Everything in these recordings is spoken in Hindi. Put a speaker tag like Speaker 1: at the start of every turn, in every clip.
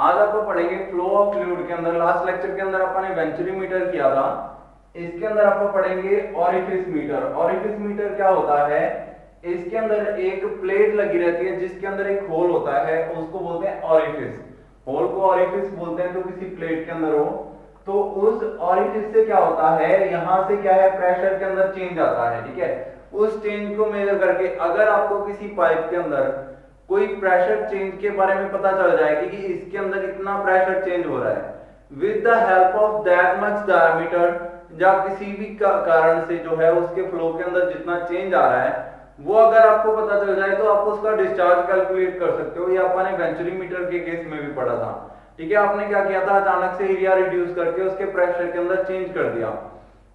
Speaker 1: आज आपको पढ़ेंगे फ्लो ऑफ फ्लूइड के अंदर। लास्ट लेक्चर के अंदर अपन ने वेंचुरीमीटर किया था। इसके अंदर आपको पढ़ेंगे ऑरिफिस मीटर। ऑरिफिस मीटर क्या होता है? इसके अंदर एक प्लेट लगी रहती है जिसके अंदर एक होल होता है, उसको बोलते हैं ऑरिफिस। होल को ऑरिफिस बोलते हैं जो किसी प्लेट के अंदर हो। तो उस ऑरिफिस से क्या होता है, यहां से क्या है, प्रेशर के अंदर चेंज आता है। ठीक है, उस चेंज को मेजर करके अगर आपको किसी पाइप के अंदर कोई प्रेशर चेंज के बारे में पता चल जाए कि इसके अंदर इतना प्रेशर चेंज हो रहा है with the help of that much diameter, या किसी भी कारण से जो है उसके फ्लो के अंदर जितना चेंज आ रहा है वो अगर आपको पता चल जाए तो आप उसका डिस्चार्ज कैलकुलेट कर सकते हो। ये आपने वेंचुरीमीटर के केस में भी पढ़ा था। ठीक है, आपने क्या किया था, अचानक से एरिया रिड्यूस करके उसके प्रेशर के अंदर चेंज कर दिया।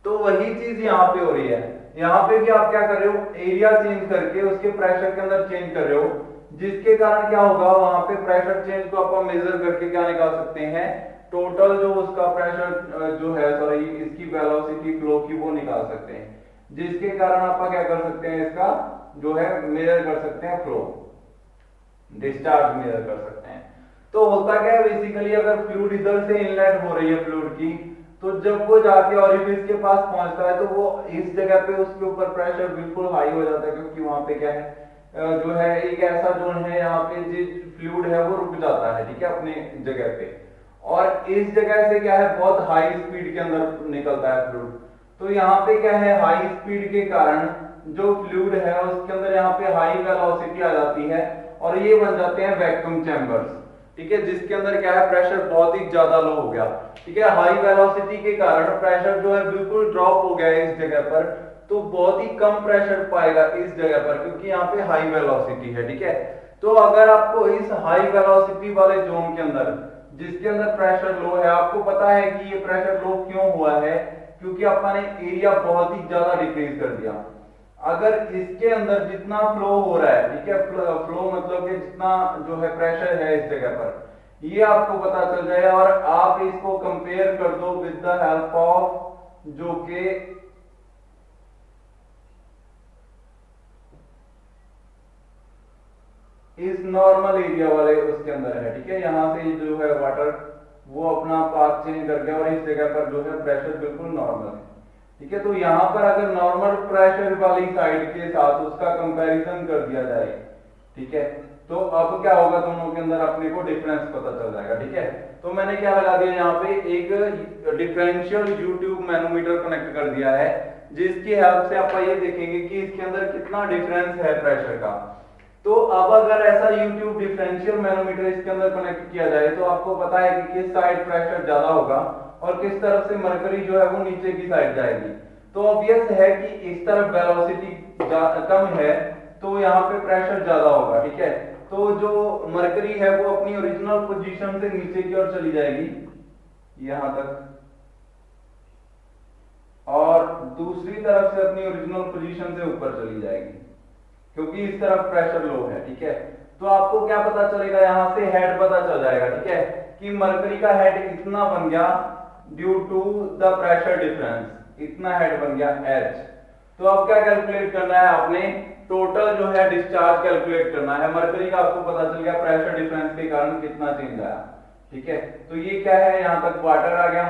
Speaker 1: तो वही चीज यहाँ पे हो रही है। यहाँ पे भी आप क्या कर रहे हो, एरिया चेंज करके उसके प्रेशर के अंदर चेंज कर रहे हो, जिसके कारण क्या होगा, वहां पे प्रेशर चेंज को आप मेजर करके क्या निकाल सकते हैं, टोटल जो उसका प्रेशर जो है, सॉरी इसकी वेलोसिटी फ्लो की, वो निकाल सकते हैं। जिसके कारण आप क्या कर सकते हैं, इसका जो है मेजर कर सकते हैं, फ्लो डिस्चार्ज मेजर कर सकते हैं। तो होता क्या है बेसिकली, अगर फ्लूइड इधर से इनलेट हो रही है फ्लूइड की, तो जब वो जाके ऑरिफिस के पास पहुंचता है तो वो इस जगह पे उसके ऊपर प्रेशर बिल्कुल हाई हो जाता है, क्योंकि वहां पे क्या है, जो है एक ऐसा जोन है यहाँ पे जिस फ्लूइड है वो रुक जाता है। ठीक है, अपने जगह पे। और इस जगह से क्या है, बहुत हाई स्पीड के अंदर निकलता है फ्लूइड। तो यहाँ पे क्या है, हाई स्पीड के कारण जो फ्लूइड है उसके अंदर यहाँ पे हाई वेलोसिटी आ जाती है और ये बन जाते हैं वैक्यूम चैम्बर्स। ठीक है, जिसके अंदर क्या है, प्रेशर बहुत ही ज्यादा लो हो गया। ठीक है, हाई वेलोसिटी के कारण प्रेशर जो है बिल्कुल ड्रॉप हो गया है इस जगह पर, तो बहुत ही कम प्रेशर पाएगा इस जगह पर, क्योंकि यहाँ पे हाई वेलोसिटी है। ठीक है, तो अगर आपको इस हाई वेलोसिटी वाले जोन के अंदर, जिसके अंदर प्रेशर लो है, आपको पता है कि ये प्रेशर लो क्यों हुआ है, क्योंकि आपने एरिया बहुत ही ज्यादा डिक्रीज कर दिया। अगर इसके अंदर जितना फ्लो हो रहा है, ठीक है, फ्लो मतलब कि जितना जो है प्रेशर है इस जगह पर, ये आपको पता चल जाए और आप इसको कंपेयर कर दो विद द हेल्प ऑफ जो कि इस नॉर्मल एरिया वाले उसके अंदर है। ठीक है, यहां से जो है वाटर वो अपना पाथ चेंज कर गया और इस जगह पर जो है प्रेशर बिल्कुल नॉर्मल है। ठीक है, तो यहां पर अगर नॉर्मल प्रेशर वाली साइड के साथ उसका कंपैरिजन कर दिया जाए, ठीक है, तो अब क्या होगा, दोनों के अंदर अपने को डिफरेंस पता चल जाएगा। ठीक है, तो मैंने क्या लगा दिया, यहाँ पे एक डिफरेंशियल यूट्यूब मैनोमीटर कनेक्ट कर दिया है, जिसकी हेल्प से आप ये देखेंगे कि इसके अंदर कितना डिफरेंस है प्रेशर का। तो अब अगर ऐसा YouTube डिफरेंशियल मैनोमीटर इसके अंदर कनेक्ट किया जाए तो आपको पता है कि किस साइड प्रेशर ज्यादा होगा और किस तरफ से मरकरी जो है वो नीचे की साइड जाएगी। तो ऑब्वियस है कि इस तरफ वेलोसिटी कम है तो यहाँ पे प्रेशर ज्यादा होगा। ठीक है, तो जो मरकरी है वो अपनी ओरिजिनल पोजीशन से नीचे की ओर चली जाएगी यहां तक, और दूसरी तरफ से अपनी ओरिजिनल पोजीशन से ऊपर चली जाएगी, क्योंकि इस तरफ प्रेशर लो है। ठीक है, तो आपको क्या पता चलेगा, यहां से हेड पता चल जाएगा। ठीक है, कि मरकरी का हेड इतना बन गया due to the pressure difference, इतना हेड बन गया H। तो अब क्या कैलकुलेट करना है आपने, टोटल जो है डिस्चार्ज कैलकुलेट करना है। मरकरी का आपको पता चल गया प्रेशर डिफरेंस के कारण कितना चेंज आया। ठीक है, तो ये क्या है, यहां तक वाटर आ गया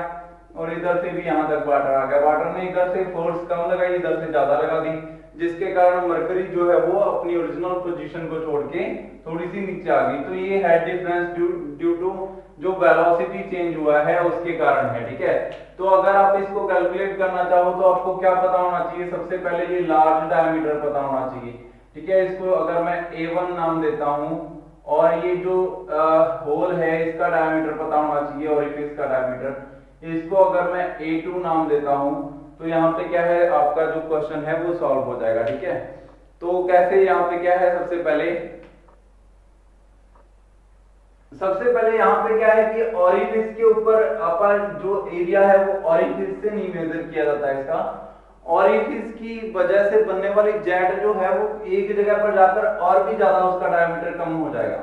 Speaker 1: और इधर से भी यहां तक वाटर आ गया। वाटर ने इधर से फोर्स कम लगाई, इधर से ज्यादा लगा दी, जिसके कारण मरकरी जो है वो अपनी ओरिजिनल पोजीशन को छोड़ के थोड़ी सी नीचे आ गई। तो ये हेड डिफरेंस ड्यू टू जो वेलोसिटी चेंज हुआ है उसके कारण है। ठीक है, तो अगर आप इसको कैलकुलेट करना चाहो तो आपको क्या पता होना चाहिए, सबसे पहले ये लार्ज डायमीटर पता होना चाहिए। ठीक है, इसको अगर मैं A1 नाम देता हूं और ये जो होल है इसका डायमीटर पता होना चाहिए और इसका डायमीटर, इसको अगर मैं A2 नाम देता हूं तो यहाँ पे क्या है, आपका जो क्वेश्चन है वो सॉल्व हो जाएगा। ठीक है, तो कैसे, यहाँ पे क्या है, सबसे पहले यहाँ पे क्या है कि ऑरिफिस के ऊपर अपन जो एरिया है वो ऑरिफिस से नहीं मेजर किया जाता है इसका। ऑरिफिस की वजह से बनने वाली जेट जो है वो एक जगह पर जाकर और भी ज्यादा उसका डायमीटर कम हो जाएगा।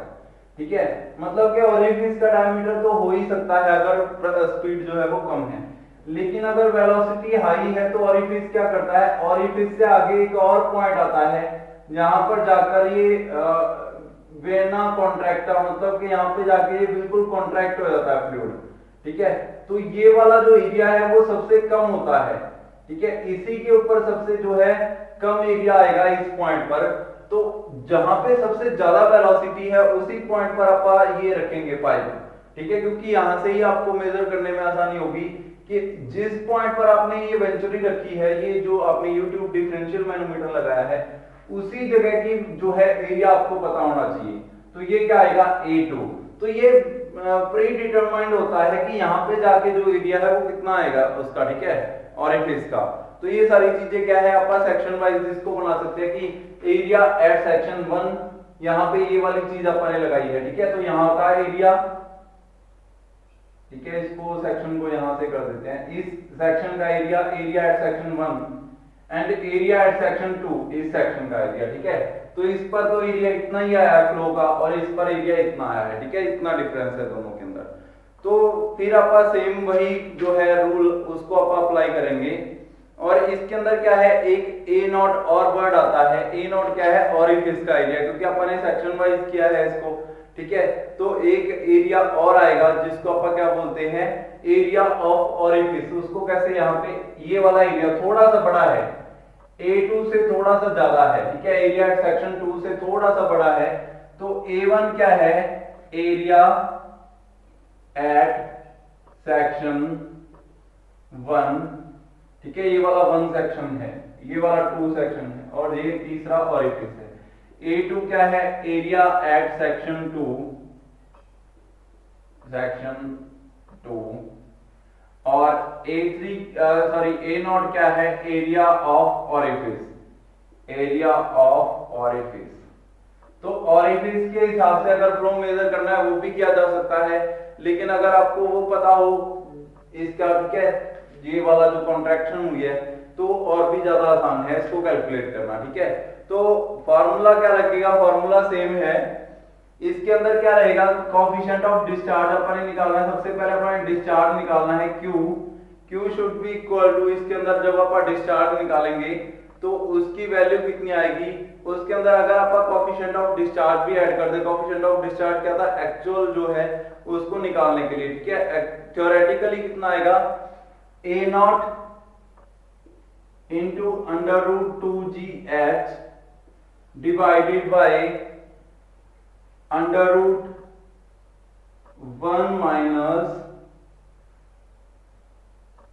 Speaker 1: ठीक है, मतलब कि ऑरिफिस का डायमीटर तो हो ही सकता है अगर स्पीड जो है वो कम है, लेकिन अगर वेलोसिटी हाई है तो ऑरिफिस क्या करता है, ऑरिफिस से आगे एक और पॉइंट आता है जहां पर जाकर ये वेना कॉन्ट्रैक्टा, मतलब कि यहाँ पे जाके ये बिल्कुल कॉन्ट्रैक्ट हो जाता है फ्लूइड, ठीक है। तो ये वाला जो एरिया है वो सबसे कम होता है, ठीक है। इसी के ऊपर सबसे जो है कम एरिया आएगा इस पॉइंट पर। तो जहां पे सबसे ज्यादा वेलोसिटी है उसी पॉइंट पर आप ये रखेंगे पाइप, ठीक है, क्योंकि यहां से ही आपको मेजर करने में आसानी होगी कि जिस पॉइंट पर आपने ये वेंचुरी रखी है, ये जो आपने यूट्यूब डिफरेंशियल मैनोमीटर लगाया है, उसी जगह की जो है एरिया आपको पता होना चाहिए। तो ये क्या आएगा A2। तो ये प्री डिटरमाइंड होता है कि यहाँ पे जाके जो एरिया है वो कितना आएगा उसका, ठीक है, ओरिफिस का। तो ये सारी चीजें क्या है आप सेक्शन वाइज इसको बना सकते हैं कि एरिया एट सेक्शन 1, यहाँ पे ये वाली चीज अपने लगाई है, ठीक है। तो यहाँ का एरिया, ठीक है, इसको सेक्शन को यहां से कर देते हैं, इस सेक्शन का area at section 1 and area at section 2 इस सेक्शन का एरिया, ठीक है। तो इस पर तो एरिया इतना ही आया है फ्लो का और इस पर एरिया इतना आया है, ठीक है, इतना डिफरेंस है दोनों के अंदर। तो फिर आप सेम वही जो है रूल उसको आप अप्लाई करेंगे। और इसके अंदर क्या है, एक ए नॉट और वर्ड आता है। ए नॉट क्या है, ओरिफिस का एरिया, क्योंकि अपन ने सेक्शन वाइज किया है इसको, ठीक है। तो एक एरिया और आएगा जिसको अपन क्या बोलते हैं, एरिया ऑफ ओरिफिस। उसको कैसे, यहाँ पे ये वाला एरिया थोड़ा सा बड़ा है, A2 से थोड़ा सा ज्यादा है, ठीक है, एरिया एट सेक्शन 2 से थोड़ा सा बड़ा है। तो A1 क्या है, एरिया एट सेक्शन 1, ठीक है, ये वाला 1 सेक्शन है, ये वाला 2 सेक्शन है और ये तीसरा ओरिफिस है। A2 क्या है, एरिया एट सेक्शन 2 और A3 सॉरी A0 क्या है, area of orifice, area of orifice. तो ओरिफिस के हिसाब से अगर फ्लो मेजर करना है वो भी किया जा सकता है, लेकिन अगर आपको वो पता हो इसका, ठीक है, ये वाला जो कॉन्ट्रैक्शन हुई है, तो और भी ज्यादा आसान है इसको कैलकुलेट करना, ठीक है। तो फार्मूला क्या लगेगा, फार्मूला सेम है। इसके अंदर क्या रहेगा, कोएफिशिएंट ऑफ डिस्चार्ज अपन ने निकालना है। सबसे पहले अपन डिस्चार्ज निकालना है Q should be equal to, इसके अंदर जब अपन डिस्चार्ज निकालेंगे तो उसकी वैल्यू कितनी आएगी, उसके अंदर अगर आप कोएफिशिएंट ऑफ डिस्चार्ज भी ऐड कर दे। कोएफिशिएंट ऑफ डिस्चार्ज क्या था, एक्चुअल जो है उसको निकालने के लिए, ठीक है। थ्योरेटिकली कितना आएगा, A0 into under root 2GH divided by under root 1 minus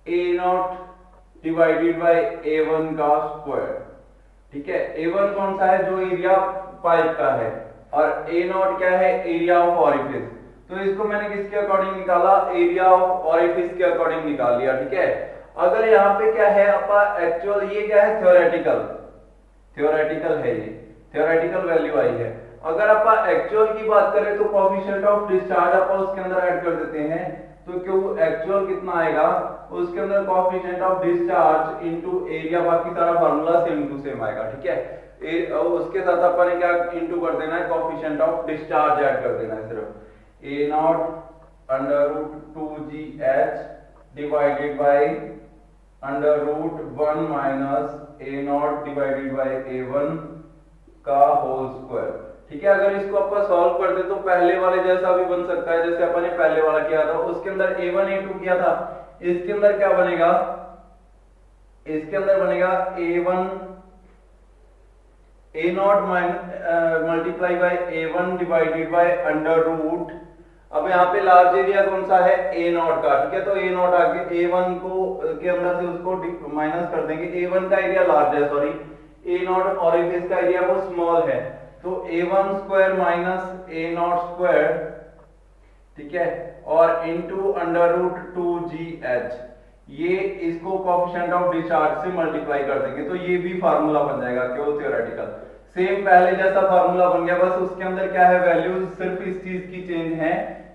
Speaker 1: A0 divided by A1 का स्क्वायर, ठीक है। A1 कौन सा है, जो एरिया पाइप का है, और A0 क्या है, एरिया ऑफ ओरिफिस। तो इसको मैंने किसके अकॉर्डिंग निकाला, एरिया ऑफ ओरिफिस के अकॉर्डिंग निकाल लिया, ठीक है। अगर यहाँ पे क्या है आपका एक्चुअल, ये क्या है, थ्योरेटिकल है, ये थ्योरेटिकल वैल्यू आई है। अगर आप एक्चुअल की बात करें तो कोएफिशिएंट ऑफ डिस्चार्ज आप उसके अंदर ऐड कर देते हैं, तो क्यों एक्चुअल कितना आएगा, उसके अंदर coefficient of discharge into area, बाकी सारा फार्मूला सेम टू सेम आएगा, ठीक है। उसके साथ अपन ने क्या इनटू कर देना है, कोएफिशिएंट ऑफ डिस्चार्ज ऐड कर देना है, सिर्फ A0 under root 2GH divided by under root 1 minus A0 divided by A1 का होल स्क्वायर, ठीक है। अगर इसको अपन सॉल्व कर दे तो पहले वाले जैसा भी बन सकता है, जैसे अपन ने पहले वाला किया था, उसके अंदर A1 A2 किया था। इसके अंदर क्या बनेगा, इसके अंदर बनेगा A1 A0 multiply by A1 divided by under root, अब यहाँ पे लार्ज एरिया कौन सा है, A0 का, ठीक है। तो A0 आगे A1 को के अंदर से उसको माइनस कर देंगे। A1 का एरिया लार्ज है, सॉरी, A0 ओरिफिस का एरिया वो स्मॉल है, तो A1 square minus A0 square, ठीक है, और इनटू अंडर रूट 2GH, ये इसको कोएफिशिएंट ऑफ डिस्चार्ज से मल्टीप्लाई कर देंगे, तो ये भी फार्मूला बन जाएगा, क्यों, थ्योरेटिकल सेम पहले जैसा फार्मूला बन गया। बस उसके अंदर क्या है, वैल्यूज सिर्फ इस चीज की चेंज है,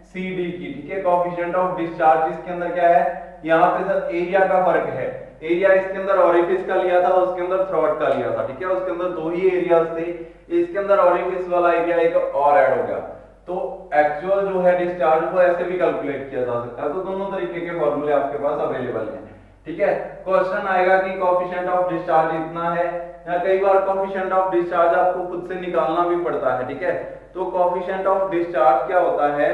Speaker 1: CD की, ठीक है। कोएफिशिएंट ऑफ डिस्चार्ज इसके अंदर क्या है, यहाँ पे सर एरिया का फर्क है। एरिया इसके अंदर ओरिफिस का लिया था, उसके अंदर थ्रोट का लिया था, ठीक है। उसके अंदर दो ही एरियाज थे, इसके अंदर ओरिफिस वाला एरिया एक और ऐड हो गया। तो एक्चुअल जो है डिस्चार्ज को ऐसे भी कैलकुलेट किया जा सकता है। तो दोनों तरीके के फॉर्मूले आपके पास अवेलेबल हैं, ठीक है, क्वेश्चन आएगा कि कोएफिशिएंट ऑफ डिस्चार्ज इतना है, या कई बार कोएफिशिएंट ऑफ डिस्चार्ज आपको खुद से निकालना भी पड़ता है। ठीक है, तो कोएफिशिएंट ऑफ डिस्चार्ज क्या होता है,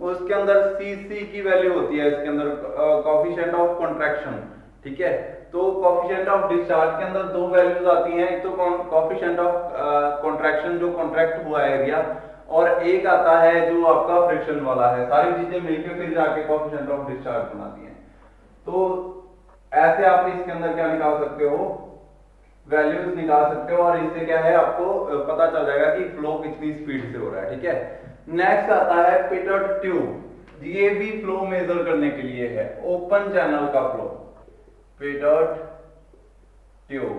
Speaker 1: उसके अंदर सीसी की वैल्यू होती है, इसके अंदर कोएफिशिएंट ऑफ कॉन्ट्रैक्शन। ठीक है, तो कोएफिशिएंट ऑफ डिस्चार्ज के अंदर दो वैल्यूज आती हैं, एक तो कोएफिशिएंट ऑफ कॉन्ट्रैक्शन जो कॉन्ट्रैक्ट हुआ एरिया, और एक आता है जो आपका फ्रिक्शन वाला है। सारी चीजें मिलकर फिर जाके कोएफिशिएंट ऑफ डिस्चार्ज बनाती हैं। तो ऐसे आप इसके अंदर क्या निकाल सकते हो, वैल्यूज निकाल सकते हो, और इससे क्या है आपको पता चल जाएगा कि फ्लो कितनी स्पीड से हो रहा है। ठीक है, नेक्स्ट आता है पिटट ट्यूब। ये भी फ्लो मेजर करने के लिए है, ओपन चैनल का flow, pitot tube.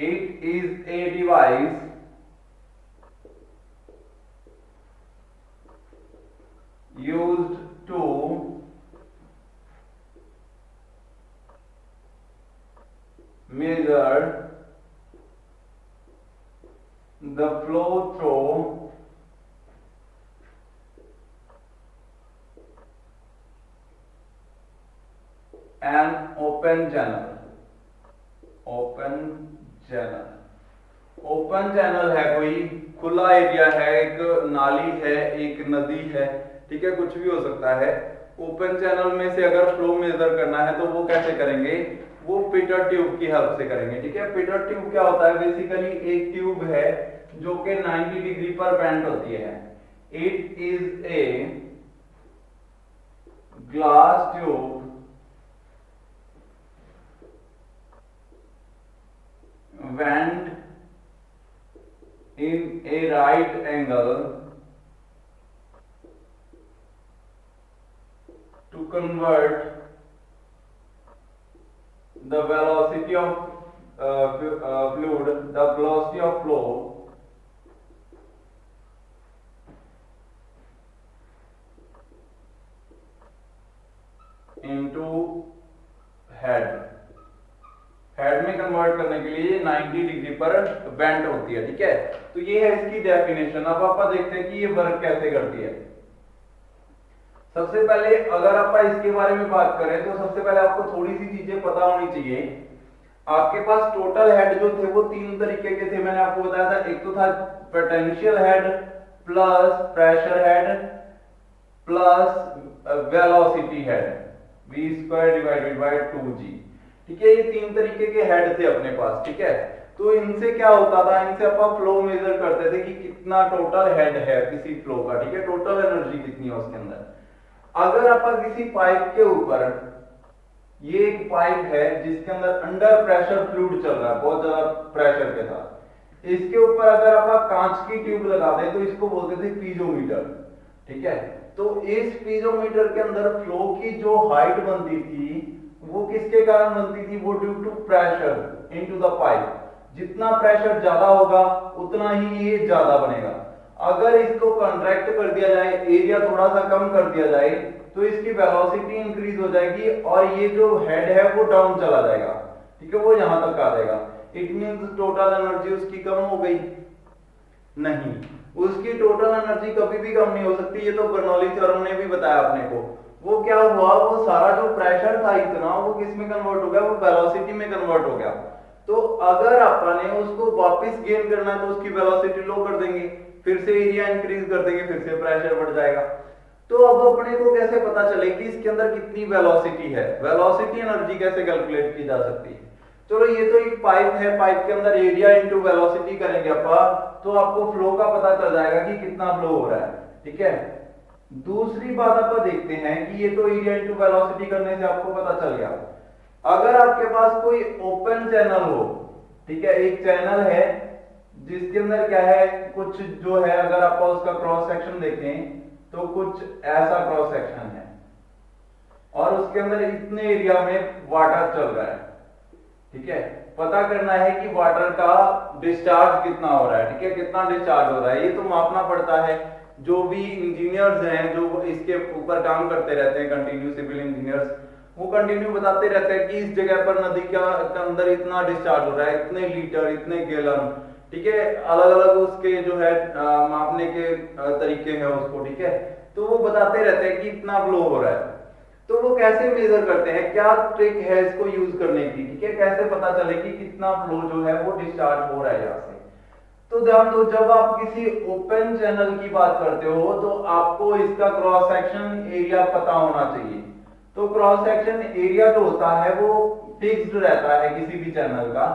Speaker 1: It is a device used to measure the flow through an open channel। Open channel, open channel है कोई खुला एरिया है, एक नाली है, एक नदी है, ठीक है, कुछ भी हो सकता है। ओपन चैनल में से अगर फ्लो मेजर करना है तो वो कैसे करेंगे, वो पिटट ट्यूब की हेल्प से करेंगे। ठीक है, पिटट ट्यूब क्या होता है, बेसिकली एक ट्यूब है जो कि 90 डिग्री पर बेंड होती है। It is a glass tube bent in a right angle to convert the velocity of fluid, the velocity of flow into head। Head में कन्वर्ट करने के लिए 90 डिग्री पर बेंट होती है। ठीक है, तो ये है इसकी डेफिनेशन। अब आप देखते हैं कि ये वर्क कैसे करती है। सबसे पहले अगर आप इसके बारे में बात करें तो सबसे पहले आपको थोड़ी सी चीजें पता होनी चाहिए। आपके पास टोटल हेड जो थे वो तीन तरीके के थे, मैंने आपको बताया था। एक तो था potential head plus pressure head plus velocity head, v² divided by 2g। ठीक है, ये तीन तरीके के हेड थे अपने पास। ठीक है, तो इनसे क्या होता था, इनसे अपन फ्लो मेजर करते थे कि कितना टोटल हेड है किसी फ्लो का। ठीक है, टोटल एनर्जी कितनी है उसके अंदर। अगर अपन किसी पाइप के ऊपर, ये एक पाइप है जिसके अंदर अंडर प्रेशर फ्लूइड चल रहा है, बहुत ज्यादा प्रेशर के साथ, इसके ऊपर अगर अपन कांच की ट्यूब लगा दे तो इसको बोलते थे पीजोमीटर। ठीक है, तो इस पीजोमीटर के अंदर फ्लो की जो हाइट बनती थी वो किसके कारण बनती थी, वो due to pressure into the pipe. जितना प्रेशर ज्यादा होगा उतना ही ये ज्यादा बनेगा। अगर इसको कॉन्ट्रैक्ट कर दिया जाए, एरिया थोड़ा सा कम कर दिया जाए, तो इसकी वेलोसिटी इंक्रीज हो जाएगी और ये जो हेड है वो डाउन चला जाएगा। ठीक है, वो यहां तक आ जाएगा। इट मींस टोटल एनर्जी उसकी कम हो गई? नहीं, उसकी टोटल एनर्जी कभी भी कम नहीं हो सकती। ये तो बर्नौली थ्योरम ने भी बताया अपने को। वो क्या हुआ, वो सारा जो प्रेशर था इतना, वो किस में कन्वर्ट हो गया, वो वेलोसिटी में कन्वर्ट हो गया। तो अगर आपने उसको वापस गेन करना है तो उसकी वेलोसिटी लो कर देंगे, फिर से एरिया इंक्रीज कर देंगे, फिर से प्रेशर बढ़ जाएगा। तो अब अपने को कैसे पता चले कि इसके अंदर कितनी वेलोसिटी है, वेलोसिटी एनर्जी कैसे कैलकुलेट की जा सकती है? चलो, ये तो एक पाइप है, पाइप के अंदर एरिया इंटू वेलोसिटी करेंगे अपन, तो आपको फ्लो का पता चल जाएगा कि कितना फ्लो हो रहा है। ठीक है, दूसरी बात आप देखते हैं कि ये तो एरिया इंटू वेलोसिटी करने से आपको पता चल गया। अगर आपके पास कोई ओपन चैनल हो, ठीक है, एक चैनल है जिसके अंदर क्या है, कुछ जो है, अगर आप उसका क्रॉस सेक्शन देखें तो कुछ ऐसा क्रॉस सेक्शन है और उसके अंदर इतने एरिया में वाटर चल रहा है। ठीक है, पता करना है कि वाटर का डिस्चार्ज कितना हो रहा है। ठीक है, कितना डिस्चार्ज हो रहा है ये तो मापना पड़ता है। जो भी इंजीनियर्स हैं जो इसके ऊपर काम करते रहते हैं, कंटिन्यू सिविल इंजीनियर्स, वो कंटिन्यू बताते रहते हैं कि इस जगह पर नदी के अंदर इतना डिस्चार्ज हो रहा है, इतने लीटर, इतने गैलन। ठीक है, अलग अलग उसके जो है मापने के तरीके हैं उसको। ठीक है, तो वो बताते रहते हैं कि इतना फ्लो हो रहा है। तो वो कैसे मेजर करते हैं, क्या ट्रिक है इसको यूज करने की, ठीक है, कैसे पता चले कि कितना फ्लो जो है वो डिस्चार्ज हो रहा है यहाँ से। तो ध्यान दो, जब आप किसी ओपन चैनल की बात करते हो तो आपको इसका क्रॉस सेक्शन एरिया पता होना चाहिए। तो क्रॉस सेक्शन एरिया जो होता है वो फिक्स्ड रहता है किसी भी चैनल का,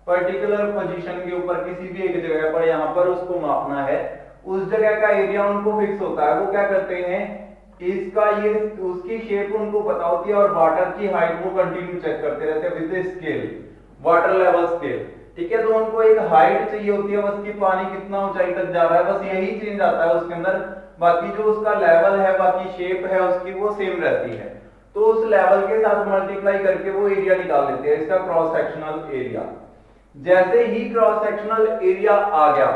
Speaker 1: पर्टिकुलर पोजीशन के ऊपर किसी भी एक जगह पर यहाँ पर उसको मापना है, उस जगह का एरिया उनको फिक्स होता है। वो क्या करते हैं, इसका ये उसकी शेप उनको पता होती है और वाटर की हाइट वो कंटिन्यू चेक करते रहते हैं with scale, water level scale, ठीक है। तो उनको एक हाइट चाहिए होती है बस, कि पानी कितना ऊंचाई तक जा रहा है, बस यही चेंज आता है उसके अंदर, बाकी जो उसका लेवल है, बाकी शेप है उसकी वो सेम रहती है। तो उस लेवल के साथ मल्टीप्लाई करके वो एरिया निकाल लेते हैं, इसका क्रॉस सेक्शनल एरिया। जैसे ही क्रॉस सेक्शनल एरिया आ गया,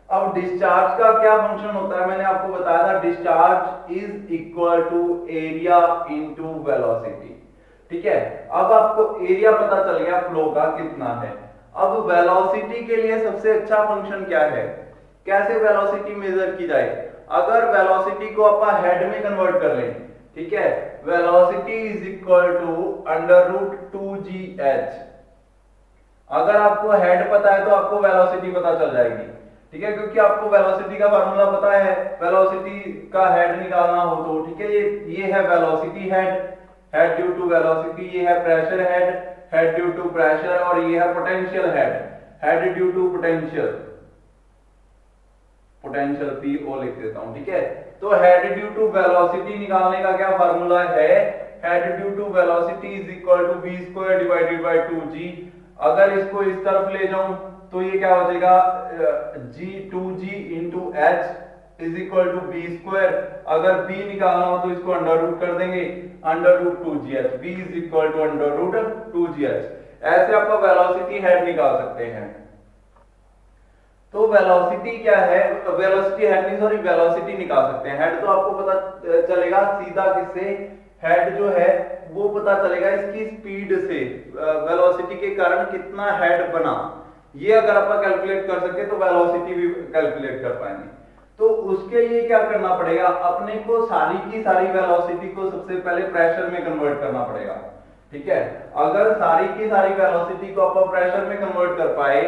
Speaker 1: अब डिस्चार्ज का क्या फंक्शन होता है, मैंने आपको बताया था, discharge is equal to area into velocity, ठीक है। अब आपको एरिया पता चल गया फ्लो का कितना है। अब वेलोसिटी के लिए सबसे अच्छा फंक्शन क्या है, कैसे वेलोसिटी मेजर की जाए। अगर वेलोसिटी को आप हेड में कन्वर्ट कर लें, ठीक है, velocity is equal to under root 2gh। अगर आपको हेड पता है तो आपको वेलोसिटी पता चल जाएगी, ठीक है, क्योंकि आपको वेलोसिटी का फार्मूला पता है, वेलोसिटी का हेड निकालना हो तो, ठीक है। ये है velocity head, head due to velocity, ये है pressure head, head due to pressure, और ये है potential head, head due to potential, potential PO लिख देता हूं, ठीक है। तो हेड ड्यू टू वेलोसिटी निकालने का क्या फार्मूला है, head due to velocity is equal to v² divided by 2g। अगर इसको इस तरफ ले जाऊं तो ये क्या हो जाएगा, g2g into h is equal to b²। अगर b निकालना हो तो इसको अंडर रूट कर देंगे, under root 2gh, b is equal to under root 2gh। ऐसे आप वेलोसिटी हेड निकाल सकते हैं। तो वेलोसिटी क्या है, वेलोसिटी हेड नहीं, सॉरी, वेलोसिटी निकाल सकते हैं। हेड तो आपको पता चलेगा सीधा किससे, हेड जो है वो पता चलेगा इसकी स्पीड से, वेलोसिटी के कारण कितना हेड बना, ये अगर आप कैलकुलेट कर सके तो वेलोसिटी भी कैलकुलेट कर पाएंगे। तो उसके लिए क्या करना पड़ेगा, अपने को सारी की सारी वेलोसिटी को सबसे पहले प्रेशर में कन्वर्ट करना पड़ेगा, ठीक है। अगर सारी की सारी वेलोसिटी को आप प्रेशर में कन्वर्ट कर पाए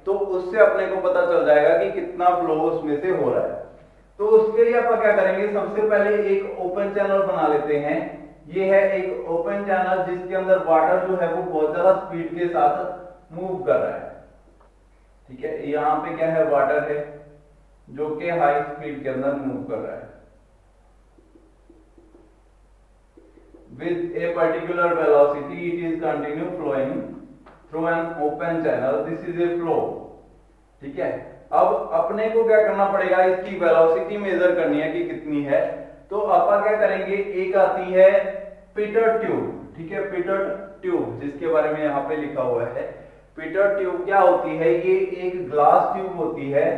Speaker 1: तो उससे अपने को पता चल जाएगा कि कितना फ्लो उसमें से हो रहा है। तो उसके लिए आप क्या करेंगे, सबसे पहले एक ओपन चैनल बना लेते हैं। ये है एक ओपन चैनल जिसके अंदर वाटर जो है वो बहुत ज्यादा स्पीड के साथ मूव कर रहा है, ठीक है। यहाँ पे क्या है, वाटर है जो कि हाई स्पीड के अंदर मूव कर रहा है with a particular velocity, it is continue flowing through an open channel, this is a flow, ठीक है। अब अपने को क्या करना पड़ेगा, इसकी वेलोसिटी मेजर करनी है कि कितनी है। तो अपन क्या करेंगे, एक आती है पिटर ट्यूब, ठीक है, पिटर ट्यूब जिसके बारे में यहाँ पे लिखा हुआ है। पिटर ट्यूब क्या होती है, ये एक ग्लास ट्यूब होती है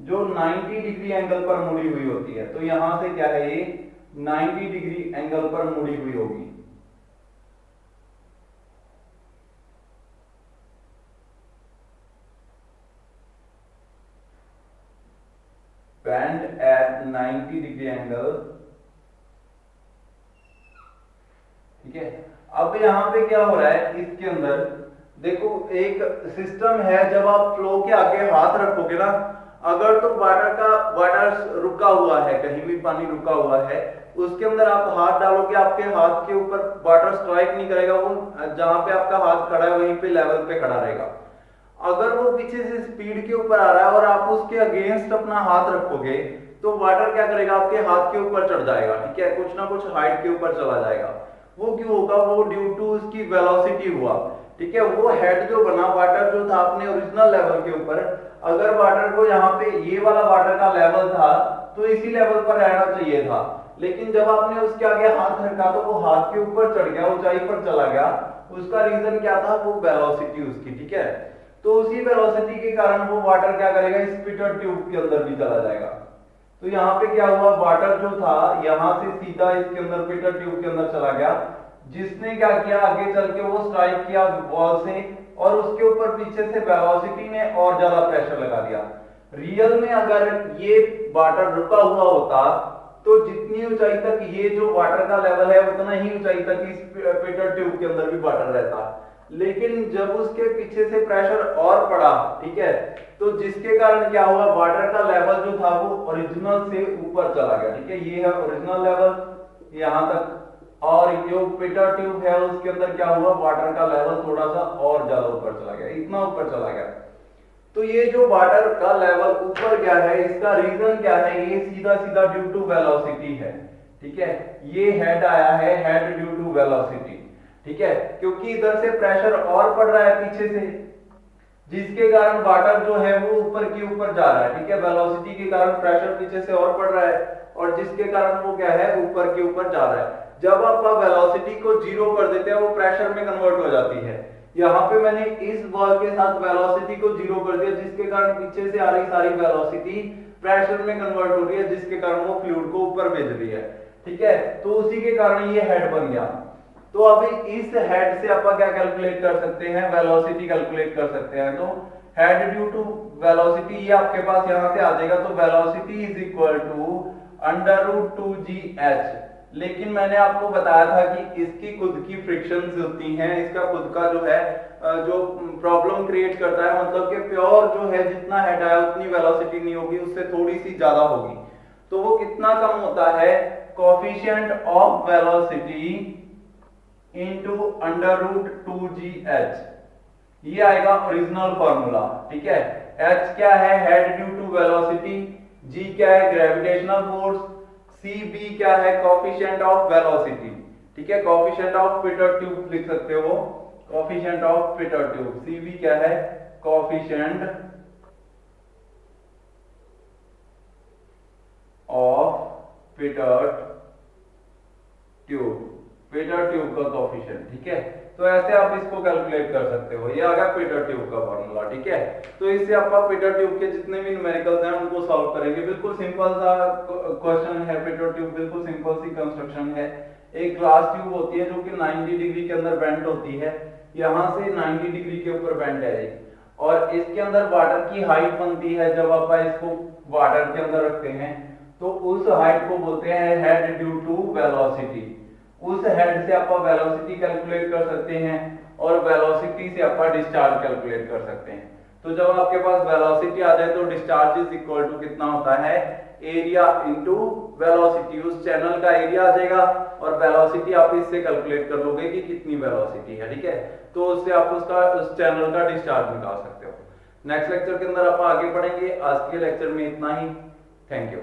Speaker 1: जो 90 डिग्री एंगल पर मुड़ी हुई होती है। तो यहां से क्या है, ये 90 डिग्री एंगल पर मुड़ी हुई होगी। बेंड एट 90 डिग्री एंगल, ठीक है। अब यहां पे क्या हो रहा है, इसके अंदर देखो एक सिस्टम है, जब आप फ्लो के आगे हाथ रखोगे ना, अगर तो वाटर रुका हुआ है, कहीं भी पानी रुका हुआ है, उसके अंदर आप हाथ डालोगे, आपके हाथ के ऊपर वाटर स्ट्राइक नहीं करेगा, वो जहां पे आपका हाथ खड़ा है वहीं पे लेवल पे खड़ा रहेगा। अगर वो पीछे से स्पीड के ऊपर आ रहा है और आप उसके अगेंस्ट अपना हाथ रखोगे तो वाटर क्या करेगा, आपके हाथ के ऊपर चढ़ जाएगा, ठीक है, कुछ ना कुछ हाइट के ऊपर चला जाएगा। वो क्यों होगा, वो ड्यू टू उसकी वेलोसिटी हुआ, ठीक है। वो हेड जो बना, वाटर जो था अपने ओरिजिनल लेवल के ऊपर, अगर वाटर को यहाँ पे ये वाला वाटर का लेवल था तो इसी लेवल पर रहना चाहिए था, लेकिन जब आपने उसके आगे हाथ रखा तो वो हाथ के ऊपर चढ़ गया, ऊंचाई पर चला गया। उसका रीजन क्या था, वो वेलोसिटी उसकी, ठीक है। तो उसी वेलोसिटी के कारण वो वाटर क्या करेगा, इस पिटर ट्यूब के अंदर भी चला जाएगा। तो यहाँ पे क्या हुआ, वाटर जो था यहां से सीधा इसके अंदर पिटर ट्यूब के अंदर चला गया, जिसने क्या किया, आगे चल के वो स्ट्राइक किया वॉल से और उसके ऊपर पीछे से वेलोसिटी ने और ज्यादा प्रेशर लगा दिया। रियल में अगर ये वाटर रुका हुआ होता तो जितनी ऊंचाई तक ये जो वाटर का लेवल है उतना ही ऊंचाई तक इस पीटर ट्यूब के अंदर भी वाटर रहता। लेकिन जब उसके पीछे से प्रेशर और पड़ा, ठीक है, तो जिसके कारण क्या हुआ, वाटर का लेवल जो था वो ओरिजिनल से ऊपर चला गया। ठीक है, ये है ओरिजिनल लेवल यहां तक, और जो पीटर ट्यूब है उसके अंदर क्या हुआ, वाटर का लेवल थोड़ा सा और ज्यादा ऊपर चला गया, इतना ऊपर चला गया। तो ये जो वाटर का लेवल ऊपर गया है, इसका रीजन क्या है, ये सीधा सीधा ड्यू टू वेलोसिटी है। ठीक है, ये हेड आया है, हेड ड्यू टू वेलोसिटी। ठीक है, क्योंकि इधर से प्रेशर और पड़ रहा है पीछे से, जिसके कारण वाटर जो है वो ऊपर की ऊपर जा रहा है। ठीक है, वेलोसिटी के कारण प्रेशर पीछे से और पड़ रहा है, और जिसके कारण वो क्या है, ऊपर के ऊपर जा रहा है। जब आप वेलोसिटी को जीरो कर देते हैं, वो प्रेशर में कन्वर्ट हो जाती है। यहाँ पे मैंने इस बॉल के साथ वेलोसिटी को जीरो कर दिया, जिसके कारण पीछे से आ रही सारी वेलोसिटी प्रेशर में कन्वर्ट हो रही है, जिसके कारण वो फ्लूइड को ऊपर भेज रही है। ठीक है, तो उसी के कारण ये हेड बन गया। तो अभी इस हेड से आप क्या कैलकुलेट कर सकते हैं, वेलोसिटी कैलकुलेट कर सकते हैं। तो हेड ड्यू टू वेलोसिटी ये आपके पास यहां से आ जाएगा। तो velocity is equal to √2gh। लेकिन मैंने आपको बताया था कि इसकी खुद की फ्रिक्शंस होती हैं, इसका खुद का जो है जो प्रॉब्लम क्रिएट करता है, मतलब कि प्योर जो है जितना हेड आया उतनी वेलोसिटी नहीं होगी, उससे थोड़ी सी ज्यादा होगी। तो वो कितना कम होता है, coefficient of velocity into √2gh, ये आएगा ओरिजिनल फॉर्मूला। ठीक है, h क्या है, head due to velocity, g क्या है, ग्रेविटेशनल फोर्स, cb क्या है, कोफिशिएंट ऑफ वेलोसिटी। ठीक है, कोफिशिएंट ऑफ पीटर ट्यूब लिख सकते हो, coefficient of Peter tube, cb क्या है, coefficient of Peter tube, Peter tube का कोफिशिएंट। ठीक है, तो ऐसे आप इसको कैलकुलेट कर सकते हो। ये आ गया पीटर ट्यूब का फॉर्मूला। ठीक है, तो इससे आप पीटर ट्यूब के जितने भी न्यूमेरिकल्स हैं उनको सॉल्व करेंगे। बिल्कुल सिंपल सा क्वेश्चन है पीटर ट्यूब, बिल्कुल सिंपल सी कंस्ट्रक्शन है। एक ग्लास ट्यूब होती है जो कि 90 डिग्री के अंदर बेंड होती है, यहां से 90 डिग्री के ऊपर बेंड है, और इसके अंदर वाटर की हाइट बनती है। जब आप इसको वाटर के अंदर रखते हैं तो उस हाइट को बोलते हैं हेड ड्यू टू वेलोसिटी। उस हेड से आप वेलोसिटी कैलकुलेट कर सकते हैं, और वेलोसिटी से आप डिस्चार्ज कैलकुलेट कर सकते हैं। तो जब आपके पास वेलोसिटी आ जाए तो डिस्चार्ज इज इक्वल टू कितना होता है, एरिया इनटू वेलोसिटी, उस चैनल का एरिया आ जाएगा, और वेलोसिटी आप इससे कैलकुलेट कर लोगे कि कितनी वेलोसिटी है। ठीक है, तो उससे आप उसका उस चैनल का डिस्चार्ज निकाल सकते हो। नेक्स्ट लेक्चर के अंदर आप आगे पढ़ेंगे। आज के लेक्चर में इतना ही। Thank you.